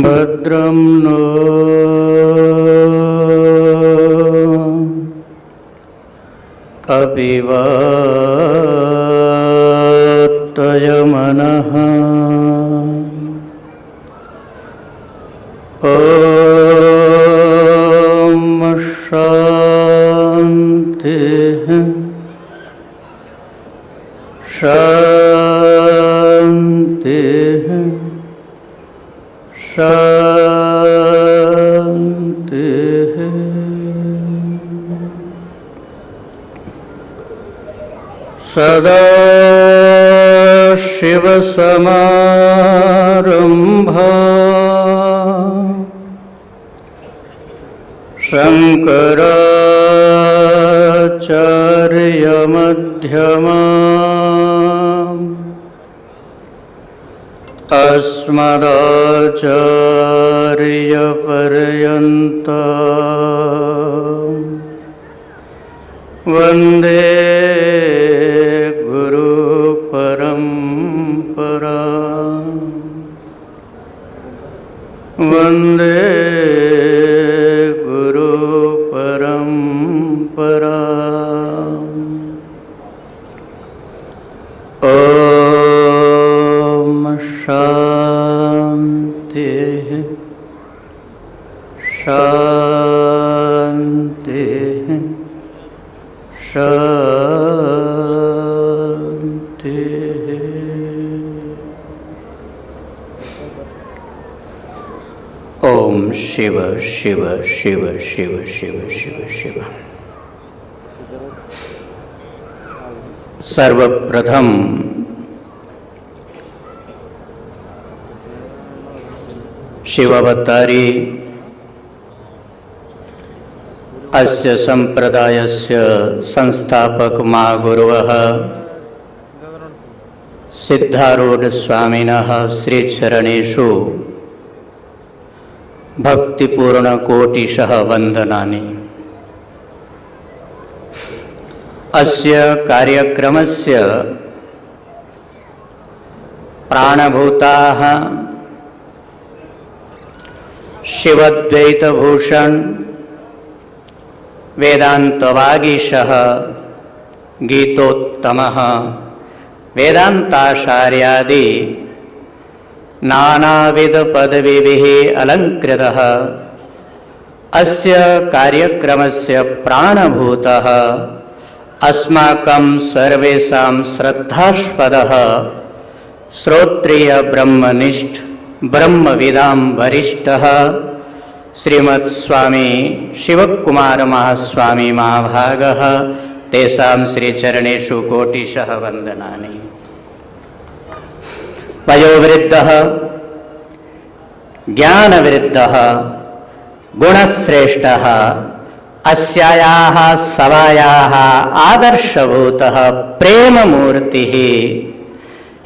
भद्रं नो अभिवात्तयमनः ॐ शान्तिः शान्तिः शान्तिः। सदाशिवसमारम्भा शङ्कराचार्यमध्यमाम् अस्मदाचार्यपर्यन्ताम् वन्दे गुरुपरम्पराम् वन्दे गुरुपरम्पराम्। ॐ शान्तिः शान्तिः शान्तिः। ओम शिव शिव शिव शिव शिव शिव शिव। सर्वप्रथम शिवावतारी अस्य संप्रदायस्य संस्थापक महागुरवः सिद्धारूढ़ स्वामिनः श्रीचरणेषु भक्तिपूर्ण कोटिशः वंदनानि। अस्य कार्यक्रमस्य प्राणभूताः शिवद्वैतभूषण वेदान्तवागीशः गीतोत्तमः वेदान्ताचार्यादि नानाविध पदवीभिः अलङ्कृतः अस्य कार्यक्रमस्य प्राणभूतः अस्माकं सर्वेषां श्रद्धास्पदः श्रोत्रिय ब्रह्मनिष्ठ ब्रह्मविदां वरिष्ठः श्रीमत् स्वामी शिवकुमार महास्वामी महाभागः तेषां श्रीचरणेषु कोटिशः वन्दनानि। वयोवृद्धः ज्ञानवृद्धः गुणश्रेष्ठः अस्यायाः सभायाः आदर्शभूतः प्रेममूर्तिः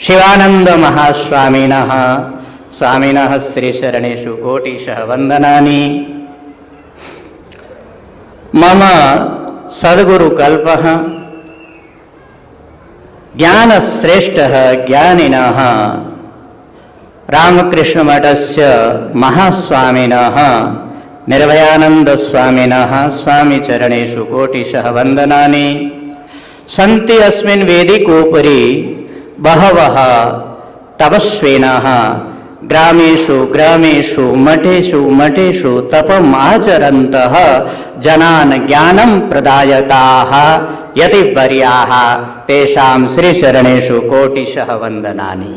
शिवानंद महास्वामिनः स्वामिनः श्रीचरणेषु कोटिशः वन्दनानि। मम सद्गुरुकल्पः ज्ञानश्रेष्ठः ज्ञानिनः रामकृष्णमठस्य महास्वामिनः निर्भयानन्दस्वामिनः स्वामिचरणेषु कोटिशः वन्दनानि। सन्ति अस्मिन् वेदिकोपरि बहवः तपस्विनः ग्रामेषु ग्रामेषु मठेषु मठेषु तपम् आचरन्तः जनान् ज्ञानं प्रदायताः यतिवर्याः तेषां श्रीचरणेषु कोटिशः वन्दनानि।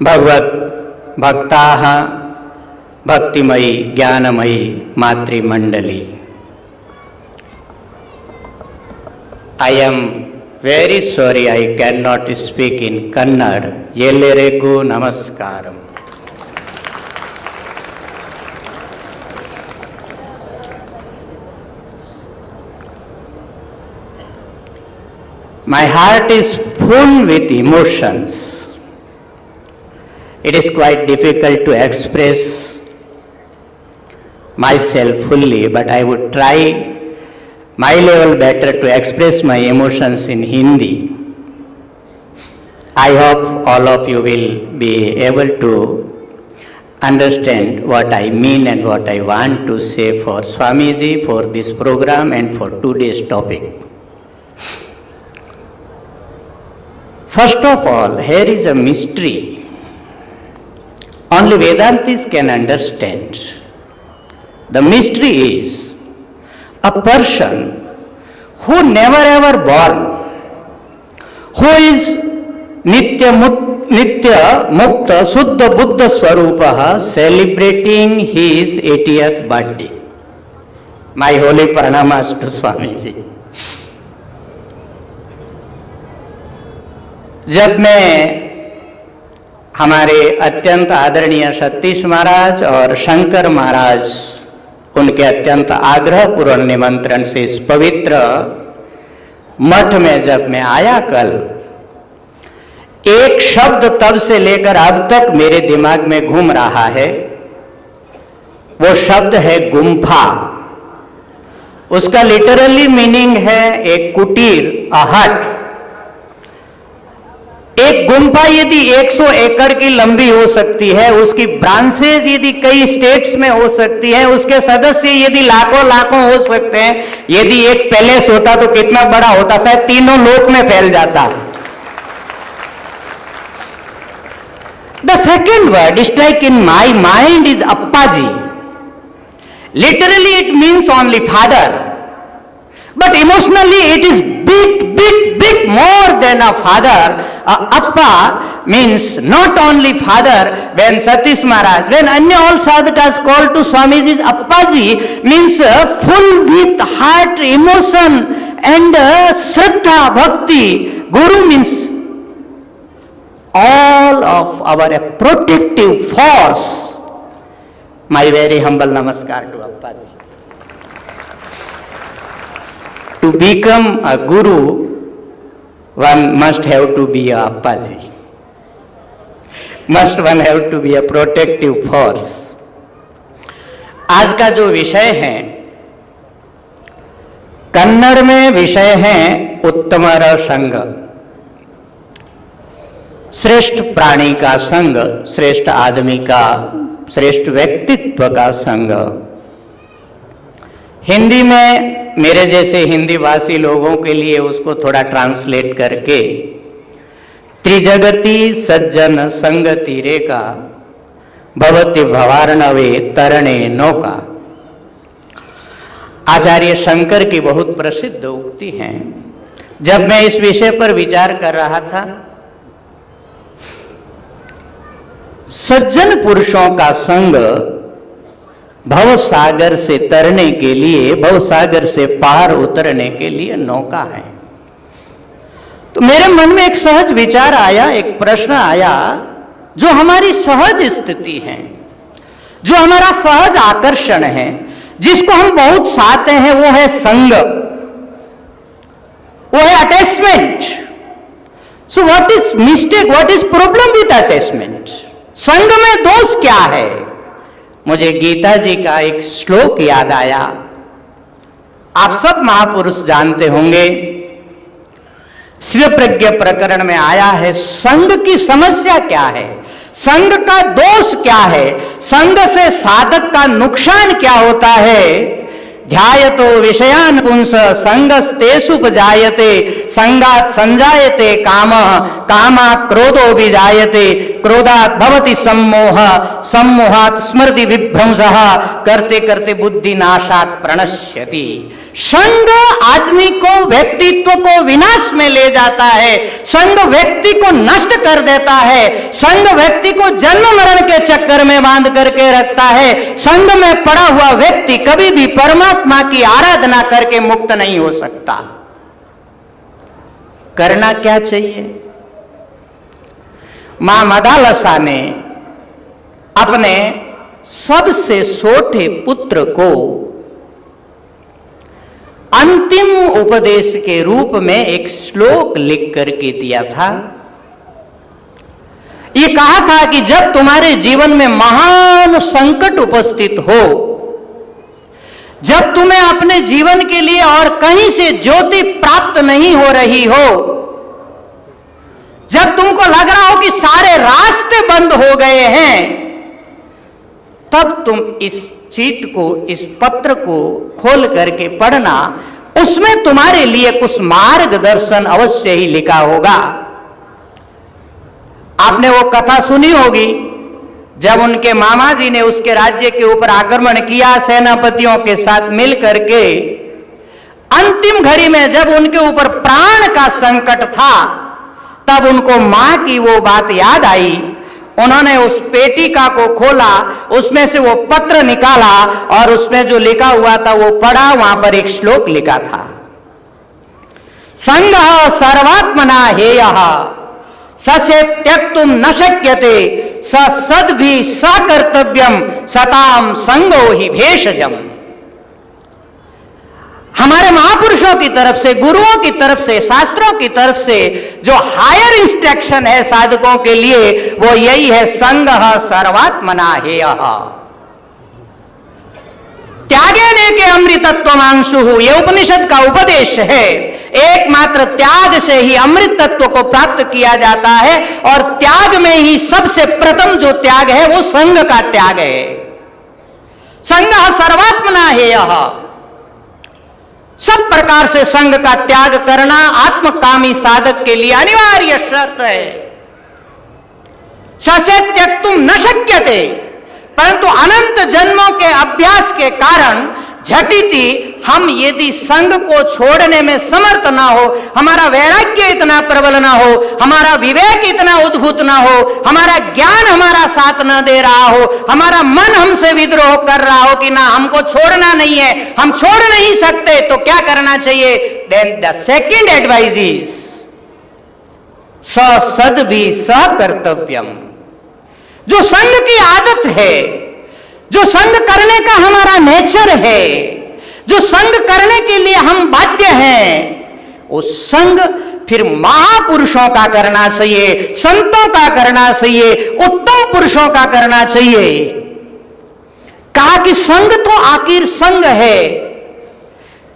भगवत् भक्ताः भक्तिमयी ज्ञानमयी मातृमंडली, I am very sorry I cannot speak in Kannada. Ellerigu namaskaram. My heart is full with emotions. It is quite difficult to express myself fully, but I would try my level better to express my emotions in Hindi. I hope all of you will be able to understand what I mean and what I want to say for Swamiji, for this program and for today's topic. First of all, here is a mystery. Only Vedantis can understand. The mystery is a person who never ever born, who is Nitya Mukta Suddha Buddha Swarupaha, celebrating his 80th birthday. My holy pranamas to Swamiji. जब मैं हमारे अत्यंत आदरणीय सतीश महाराज और शंकर महाराज उनके अत्यंत आग्रहपूर्ण निमंत्रण से इस पवित्र मठ में जब मैं आया कल, एक शब्द तब से लेकर अब तक मेरे दिमाग में घूम रहा है, वो शब्द है गुम्फा। उसका लिटरली मीनिंग है एक कुटीर, अ हट। एक गुम्फा यदि 100 एकड़ की लंबी हो सकती है, उसकी ब्रांचेज यदि कई स्टेट्स में हो सकती है, उसके सदस्य यदि लाखों लाखों हो सकते हैं, यदि एक पैलेस होता तो कितना बड़ा होता, शायद तीनों लोक में फैल जाता। The second word strike in my mind is Appaji. Literally it means only father, but emotionally it is bit more than a father. Appa means not only father. When Satish Maharaj, when Anya all sadhakas called to Swamiji's Appaji, means full with heart, emotion and Shraddha, Bhakti. Guru means all of our protective force. My very humble namaskar to Appaji. To become a guru, one must have to be a Appaji. One have to be a protective force. आज का जो विषय है, कन्नड़ में विषय है उत्तमर संग। श्रेष्ठ प्राणी का संग, श्रेष्ठ आदमी का, श्रेष्ठ व्यक्तित्व का संग। हिंदी में मेरे जैसे हिंदी भाषी लोगों के लिए उसको थोड़ा ट्रांसलेट करके त्रिजगती सज्जन संगति रेखा भवति भवार्णवे तरणे नौका। आचार्य शंकर की बहुत प्रसिद्ध उक्ति है। जब मैं इस विषय पर विचार कर रहा था, सज्जन पुरुषों का संग भव सागर से तरने के लिए, भव सागर से पार उतरने के लिए नौका है। तो मेरे मन में एक सहज विचार आया, एक प्रश्न आया, जो हमारी सहज स्थिति है, जो हमारा सहज आकर्षण है, जिसको हम बहुत चाहते हैं, वो है संग, वो है attachment. So what is mistake, what is problem with attachment? संग में दोष क्या है? मुझे गीता जी का एक श्लोक याद आया। आप सब महापुरुष जानते होंगे, श्री प्रज्ञ प्रकरण में आया है, संग की समस्या क्या है, संग का दोष क्या है, संग से साधक का नुकसान क्या होता है। ध्यायतो विषयान पुंस संगस्तेषुपजायते संगात् संजायते कामः कामात् क्रोधो विजायते क्रोधात् भवति सम्मोह सम्मोहात् स्मृति विभ्रंशः करते करते बुद्धि नाशात् प्रणश्यति। संग आदमी को, व्यक्तित्व को विनाश में ले जाता है, संग व्यक्ति को नष्ट कर देता है, संग व्यक्ति को जन्म मरण के चक्कर में बांध करके रखता है। संग में पड़ा हुआ व्यक्ति कभी भी परमात्मा की आराधना करके मुक्त नहीं हो सकता। करना क्या चाहिए? मां मदालसा ने अपने सबसे छोटे पुत्र को अंतिम उपदेश के रूप में एक श्लोक लिख करके दिया था। ये कहा था कि जब तुम्हारे जीवन में महान संकट उपस्थित हो, जब तुम्हें अपने जीवन के लिए और कहीं से ज्योति प्राप्त नहीं हो रही हो, जब तुमको लग रहा हो कि सारे रास्ते बंद हो गए हैं, तब तुम इस चीट को, इस पत्र को खोल करके पढ़ना, उसमें तुम्हारे लिए कुछ मार्गदर्शन अवश्य ही लिखा होगा। आपने वो कथा सुनी होगी जब उनके मामा जी ने उसके राज्य के ऊपर आक्रमण किया सेनापतियों के साथ मिलकर के। अंतिम घड़ी में जब उनके ऊपर प्राण का संकट था, तब उनको मां की वो बात याद आई। उन्होंने उस पेटिका को खोला, उसमें से वो पत्र निकाला और उसमें जो लिखा हुआ था वो पढ़ा। वहां पर एक श्लोक लिखा था, संगः सर्वात्मना हेयः सचेत त्यक्तुम न शक्यते स सद्भि सकर्तव्यम सताम संगो हि भेषजम। हमारे महापुरुषों की तरफ से, गुरुओं की तरफ से, शास्त्रों की तरफ से जो हायर इंस्ट्रक्शन है साधकों के लिए, वो यही है, संगः सर्वात्मना हेयः त्यागेने के अमृतत्वमांशुः। ये उपनिषद का उपदेश है। एकमात्र त्याग से ही अमृत तत्व को प्राप्त किया जाता है, और त्याग में ही सबसे प्रथम जो त्याग है वो संग का त्याग है। संगः सर्वात्मना हेयः, सब प्रकार से संग का त्याग करना आत्मकामी साधक के लिए अनिवार्य शर्त है। ससे त्यक्तुम न शक्यते, परंतु अनंत जन्मों के अभ्यास के कारण झटिति हम यदि संग को छोड़ने में समर्थ ना हो, हमारा वैराग्य इतना प्रबल ना हो, हमारा विवेक इतना उद्भूत ना हो, हमारा ज्ञान हमारा साथ न दे रहा हो, हमारा मन हमसे विद्रोह कर रहा हो कि ना हमको छोड़ना नहीं है, हम छोड़ नहीं सकते, तो क्या करना चाहिए? Then the second advice is सद्भि सकर्तव्यम। जो संग की आदत है, जो संग करने का हमारा नेचर है, जो संग करने के लिए हम बाध्य हैं, वो संग फिर महापुरुषों का करना चाहिए, संतों का करना चाहिए, उत्तम पुरुषों का करना चाहिए। कहा कि संग तो आखिर संग है,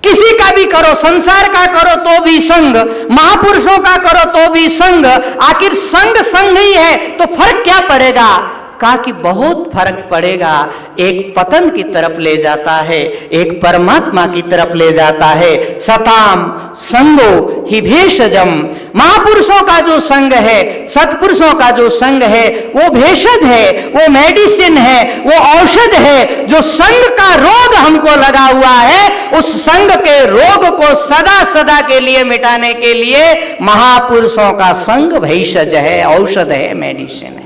किसी का भी करो, संसार का करो तो भी संग, महापुरुषों का करो तो भी संग, आखिर संग संग ही है, तो फर्क क्या पड़ेगा? कहा कि बहुत फर्क पड़ेगा। एक पतन की तरफ ले जाता है, एक परमात्मा की तरफ ले जाता है। सताम संगो हि भेषजम। महापुरुषों का जो संग है, सत्पुरुषों का जो संग है, वो भेषज है, वो मेडिसिन है, वो औषध है। जो संग का रोग हमको लगा हुआ है, उस संग के रोग को सदा सदा के लिए मिटाने के लिए महापुरुषों का संग भेषज है, औषध है, मेडिसिन है।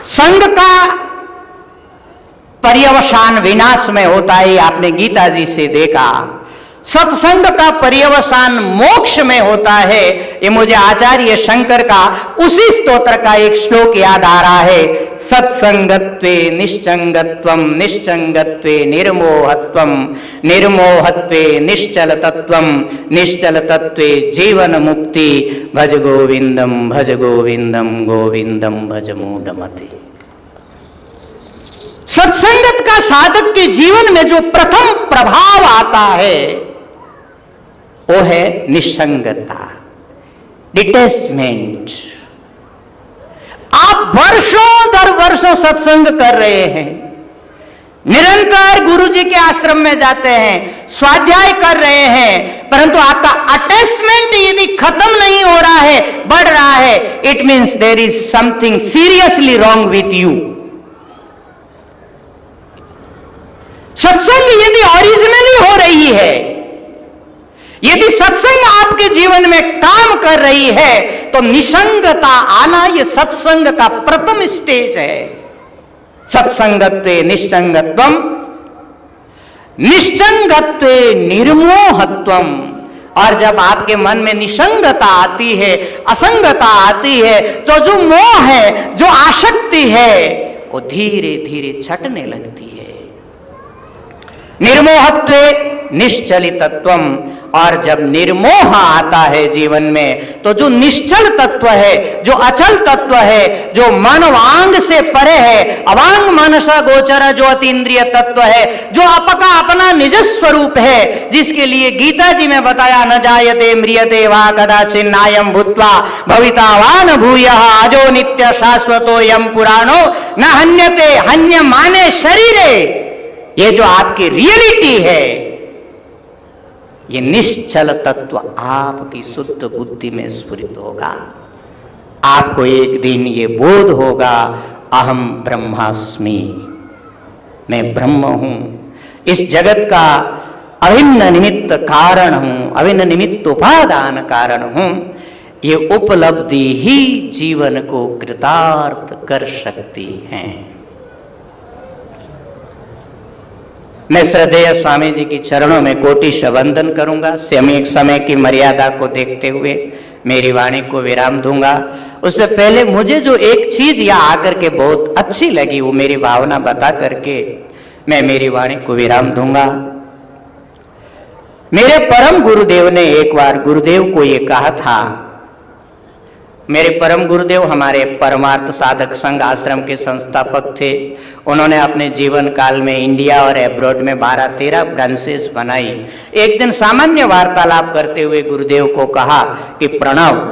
संग का पर्यवसान विनाश में होता है, आपने गीता जी से देखा। सत्संग का पर्यवसान मोक्ष में होता है। ये मुझे आचार्य शंकर का उसी स्तोत्र का एक श्लोक याद आ रहा है, सत्संगत्वे निश्चंगत्वम निश्चंगत्वे निर्मोहत्वम निर्मोहत्वे निश्चल तत्वम निश्चल तत्वे जीवन मुक्ति भज गोविंदम गोविंदम भज मूढ़मते। सत्संगत का साधक के जीवन में जो प्रथम प्रभाव आता है वो है निसंगता, डिटैचमेंट। आप वर्षों दर वर्षों सत्संग कर रहे हैं, निरंतर गुरु जी के आश्रम में जाते हैं, स्वाध्याय कर रहे हैं, परंतु आपका अटैचमेंट यदि खत्म नहीं हो रहा है, बढ़ रहा है, it means there is something seriously wrong with you. सत्संग यदि ओरिजिनली हो रही है, यदि सत्संग आपके जीवन में काम कर रही है, तो निसंगता आना यह सत्संग का प्रथम स्टेज है। सत्संगत्वे निश्चंगत्वम निश्चंगत्वे निर्मोहत्वम। और जब आपके मन में निसंगता आती है, असंगता आती है, तो जो मोह है, जो आसक्ति है, वो धीरे धीरे छटने लगती है। निर्मोहत्वे निश्चलितत्वम। और जब निर्मोह आता है जीवन में, तो जो निश्चल तत्व है, जो अचल तत्व है, जो मन वांग से परे है, अवांग मनसा गोचर जो अतीन्द्रिय तत्व है, जो आपका अपना निज स्वरूप है, जिसके लिए गीता जी में बताया न जायते म्रियते वा कदाचिन नायम भूत्वा भवितावान भूयः अजो नित्य शाश्वतो यम पुराणो न हन्यते, हन्य माने शरीरे। ये जो आपकी रियलिटी है, ये निश्चल तत्व आपकी शुद्ध बुद्धि में स्फुरित होगा। आपको एक दिन ये बोध होगा, अहम ब्रह्मास्मि, मैं ब्रह्म हूं, इस जगत का अभिन्न निमित्त कारण हूं, अभिन्न निमित्त उपादान कारण हूं। ये उपलब्धि ही जीवन को कृतार्थ कर सकती है। मैं श्रद्धेय स्वामी जी की चरणों में कोटिश वंदन करूंगा। समय की मर्यादा को देखते हुए मेरी वाणी को विराम दूंगा। उससे पहले मुझे जो एक चीज यहाँ आकर के बहुत अच्छी लगी, वो मेरी भावना बता करके मैं मेरी वाणी को विराम दूंगा। मेरे परम गुरुदेव ने एक बार गुरुदेव को ये कहा था, मेरे परम गुरुदेव हमारे परमार्थ साधक संघ आश्रम के संस्थापक थे। उन्होंने अपने जीवन काल में इंडिया और एब्रॉड में 12-13 ब्रांचेस बनाई। एक दिन सामान्य वार्तालाप करते हुए गुरुदेव को कहा कि प्रणव,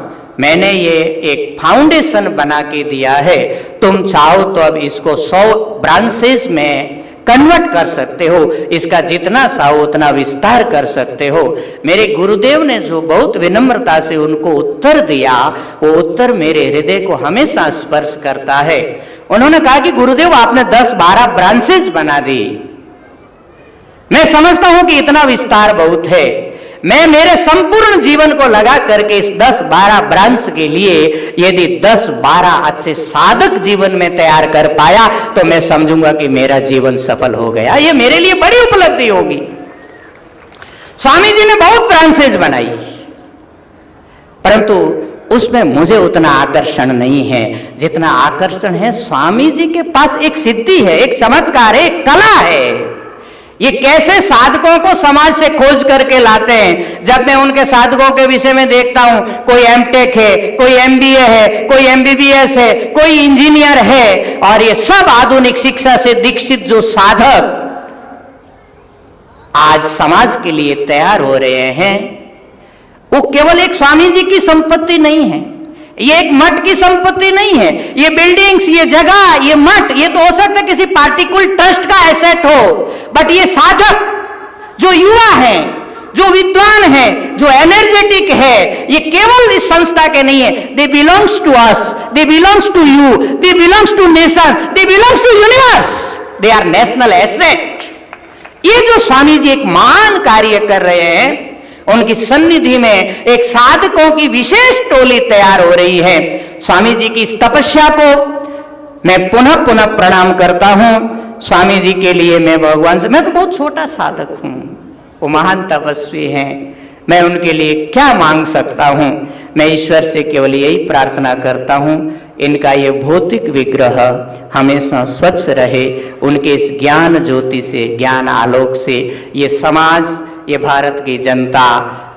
मैंने ये एक फाउंडेशन बना के दिया है, तुम चाहो तो अब इसको 100 ब्रांचेस में कन्वर्ट कर सकते हो, इसका जितना चाहो उतना विस्तार कर सकते हो। मेरे गुरुदेव ने जो बहुत विनम्रता से उनको उत्तर दिया, वो उत्तर मेरे हृदय को हमेशा स्पर्श करता है। उन्होंने कहा कि गुरुदेव, आपने 10-12 ब्रांचेस बना दी, मैं समझता हूं कि इतना विस्तार बहुत है। मैं मेरे संपूर्ण जीवन को लगा करके इस 10-12 ब्रांच के लिए यदि 10-12 अच्छे साधक जीवन में तैयार कर पाया, तो मैं समझूंगा कि मेरा जीवन सफल हो गया। ये मेरे लिए बड़ी उपलब्धि होगी। स्वामी जी ने बहुत ब्रांचेज बनाई, परंतु उसमें मुझे उतना आकर्षण नहीं है जितना आकर्षण है स्वामी जी के पास। एक सिद्धि है, एक चमत्कार है, एक कला है। ये कैसे साधकों को समाज से खोज करके लाते हैं। जब मैं उनके साधकों के विषय में देखता हूं, कोई एमटेक है, कोई एमबीए है, कोई एमबीबीएस है, कोई इंजीनियर है, और ये सब आधुनिक शिक्षा से दीक्षित जो साधक आज समाज के लिए तैयार हो रहे हैं, वो केवल एक स्वामी जी की संपत्ति नहीं है, ये एक मठ की संपत्ति नहीं है। ये बिल्डिंग्स, ये जगह, ये मठ, ये तो हो सकता है किसी पार्टिकुलर ट्रस्ट का एसेट हो, बट ये साधक जो युवा हैं, जो विद्वान हैं, जो एनर्जेटिक है, ये केवल इस संस्था के नहीं है। They belongs to us, they belongs to you, they belongs to nation, they belongs to universe, they are national asset. ये जो स्वामी जी एक महान कार्य कर रहे हैं, उनकी सन्निधि में एक साधकों की विशेष टोली तैयार हो रही है। स्वामी जी की इस तपस्या को मैं पुनः पुनः प्रणाम करता हूं। स्वामी जी के लिए मैं भगवान से, मैं तो बहुत छोटा साधक हूं, वो महान तपस्वी हैं, मैं उनके लिए क्या मांग सकता हूं। मैं ईश्वर से केवल यही प्रार्थना करता हूं, इनका ये भौतिक विग्रह हमेशा स्वच्छ रहे, उनके इस ज्ञान ज्योति से, ज्ञान आलोक से ये समाज, ये भारत की जनता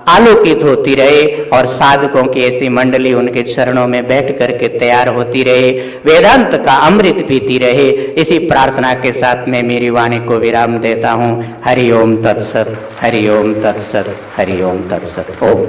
आलोकित होती रहे, और साधकों की ऐसी मंडली उनके चरणों में बैठ करके तैयार होती रहे, वेदांत का अमृत पीती रहे। इसी प्रार्थना के साथ मैं मेरी वाणी को विराम देता हूँ। हरि ओम तत्सत, हरि ओम तत्सत, हरि ओम तत्सत। ओम।